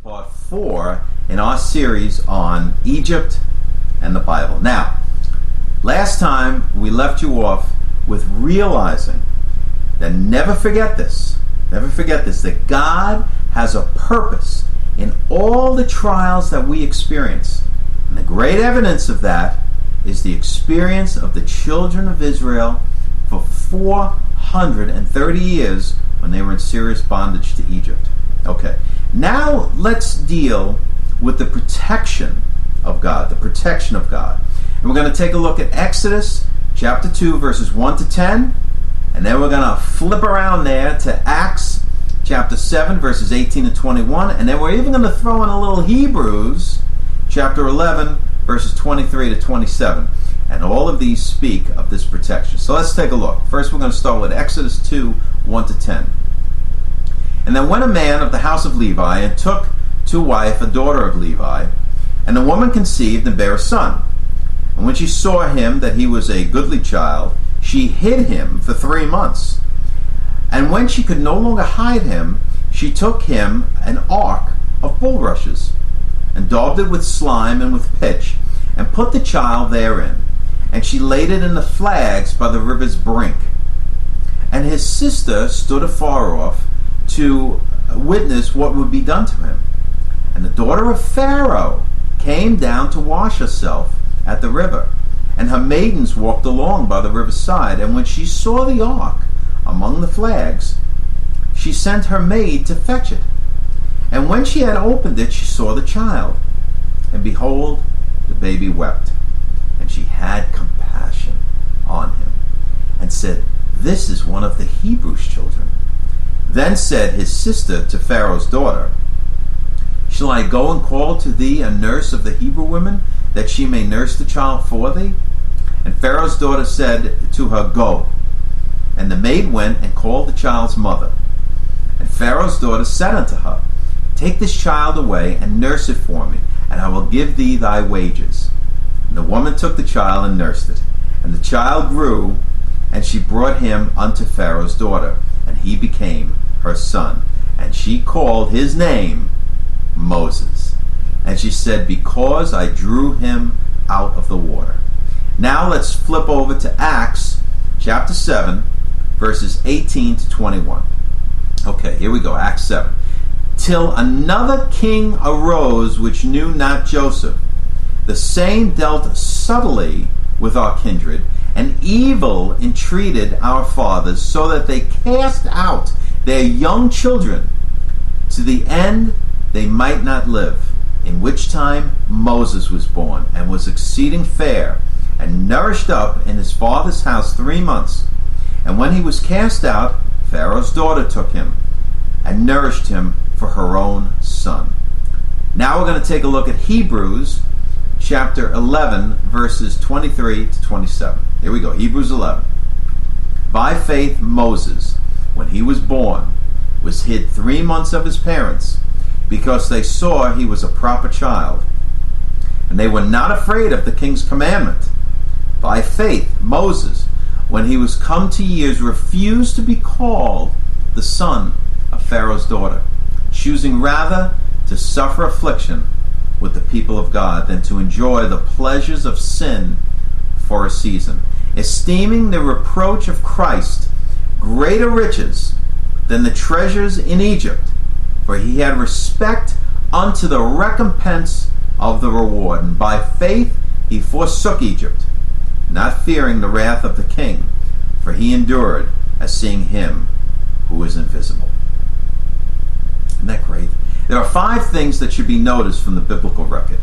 part 4 in our series on Egypt and the Bible. Now, last time we left you off with realizing that never forget this, that God has a purpose in all the trials that we experience. And the great evidence of that is the experience of the children of Israel for 430 years when they were in serious bondage to Egypt. Okay, now let's deal with the protection of God, And we're going to take a look at Exodus chapter 2, verses 1 to 10, and then we're going to flip around there to Acts chapter 7, verses 18 to 21, and then we're even going to throw in a little Hebrews chapter 11, verses 23 to 27. And all of these speak of this protection. So let's take a look. First we're going to start with Exodus 2, 1 to 10. And then went a man of the house of Levi, and took to wife a daughter of Levi, and the woman conceived and bare a son. And when she saw him that he was a goodly child, she hid him for 3 months. And when she could no longer hide him, she took him an ark of bulrushes, and daubed it with slime and with pitch, and put the child therein. And she laid it in the flags by the river's brink. And his sister stood afar off to witness what would be done to him. And the daughter of Pharaoh came down to wash herself at the river. And her maidens walked along by the river's side. And when she saw the ark among the flags, she sent her maid to fetch it. And when she had opened it, she saw the child. And behold, the baby wept. And she had compassion on him, and said, "This is one of the Hebrews' children." Then said his sister to Pharaoh's daughter, "Shall I go and call to thee a nurse of the Hebrew women, that she may nurse the child for thee?" And Pharaoh's daughter said to her, "Go." And the maid went and called the child's mother. And Pharaoh's daughter said unto her, "Take this child away, and nurse it for me, and I will give thee thy wages." And the woman took the child and nursed it. And the child grew, and she brought him unto Pharaoh's daughter, and he became her son. And she called his name Moses. And she said, "Because I drew him out of the water." Now let's flip over to Acts chapter 7, verses 18 to 21. Okay, here we go, Acts 7. "Till another king arose which knew not Joseph. The same dealt subtly with our kindred, and evil entreated our fathers, so that they cast out their young children, to the end they might not live. In which time Moses was born, and was exceeding fair, and nourished up in his father's house 3 months. And when he was cast out, Pharaoh's daughter took him, and nourished him for her own son." Now we're going to take a look at Hebrews chapter 11, verses 23 to 27. Here we go, Hebrews 11. "By faith Moses, when he was born, was hid 3 months of his parents, because they saw he was a proper child. And they were not afraid of the king's commandment. By faith Moses, when he was come to years, refused to be called the son of Pharaoh's daughter, choosing rather to suffer affliction with the people of God than to enjoy the pleasures of sin for a season, esteeming the reproach of Christ greater riches than the treasures in Egypt, for he had respect unto the recompense of the reward. And by faith he forsook Egypt, not fearing the wrath of the king, for he endured as seeing him who is invisible." Isn't that great? There are 5 things that should be noticed from the biblical record.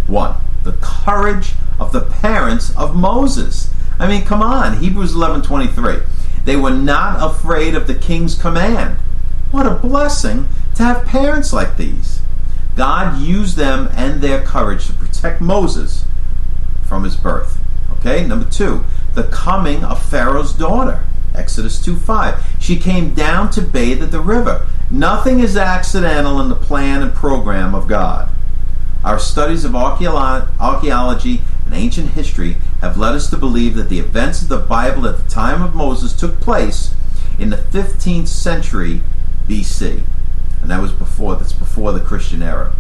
1, the courage of the parents of Moses. I mean, come on, Hebrews 11:23. They were not afraid of the king's command. What a blessing to have parents like these. God used them and their courage to protect Moses from his birth. Okay, number 2, the coming of Pharaoh's daughter. Exodus 2:5. She came down to bathe at the river. Nothing is accidental in the plan and program of God. Our studies of archaeology and ancient history have led us to believe that the events of the Bible at the time of Moses took place in the 15th century BC. And that's before the Christian era.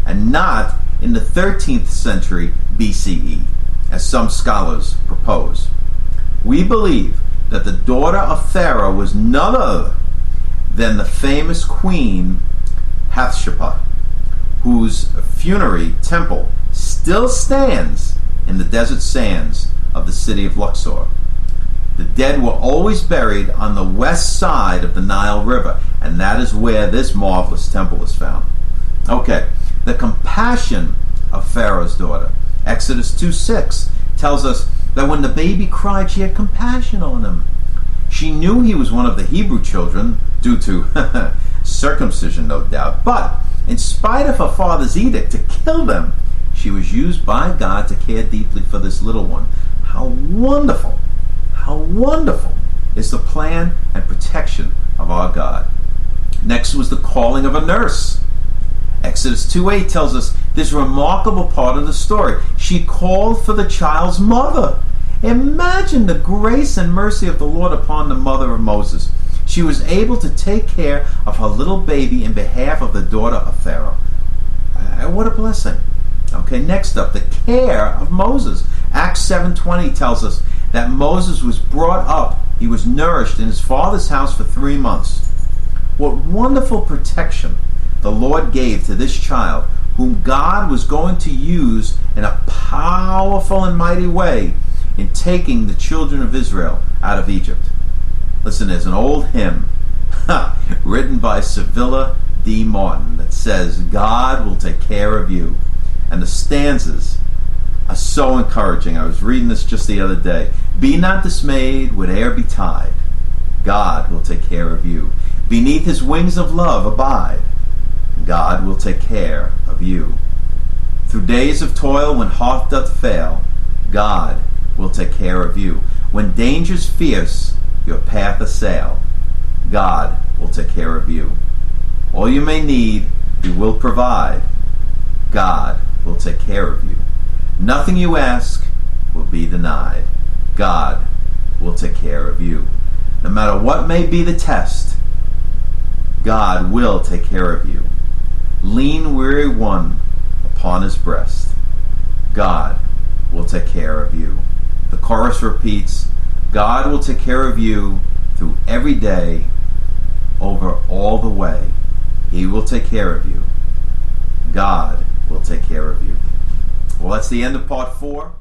And not in the 13th century BCE, as some scholars propose. We believe that the daughter of Pharaoh was none other than the famous queen Hatshepsut, whose funerary temple still stands in the desert sands of the city of Luxor. The dead were always buried on the west side of the Nile River, and that is where this marvelous temple is found. Okay, the compassion of Pharaoh's daughter. Exodus 2:6 tells us that when the baby cried, she had compassion on him. She knew he was one of the Hebrew children, due to circumcision, no doubt. But in spite of her father's edict to kill them, she was used by God to care deeply for this little one. How wonderful is the plan and protection of our God. Next was the calling of a nurse. Exodus 2:8 tells us this remarkable part of the story. She called for the child's mother. Imagine the grace and mercy of the Lord upon the mother of Moses. She was able to take care of her little baby in behalf of the daughter of Pharaoh. What a blessing. Okay, next up, the care of Moses. Acts 7:20 tells us that Moses was brought up, he was nourished in his father's house for 3 months. What wonderful protection the Lord gave to this child, whom God was going to use in a powerful and mighty way in taking the children of Israel out of Egypt. Listen, there's an old hymn written by Sevilla D. Martin that says, God will take care of you. And the stanzas are so encouraging. I was reading this just the other day. Be not dismayed, whate'er betide. God will take care of you. Beneath his wings of love abide. God will take care of you. Through days of toil when heart doth fail, God will take care of you. When dangers fierce your path assail, God will take care of you. All you may need, he will provide. God will take care of you. Nothing you ask will be denied. God will take care of you. No matter what may be the test, God will take care of you. Lean, weary one upon his breast. God will take care of you. The chorus repeats, God will take care of you through every day, over all the way. He will take care of you. God will take care of you. Well, that's the end of part 4.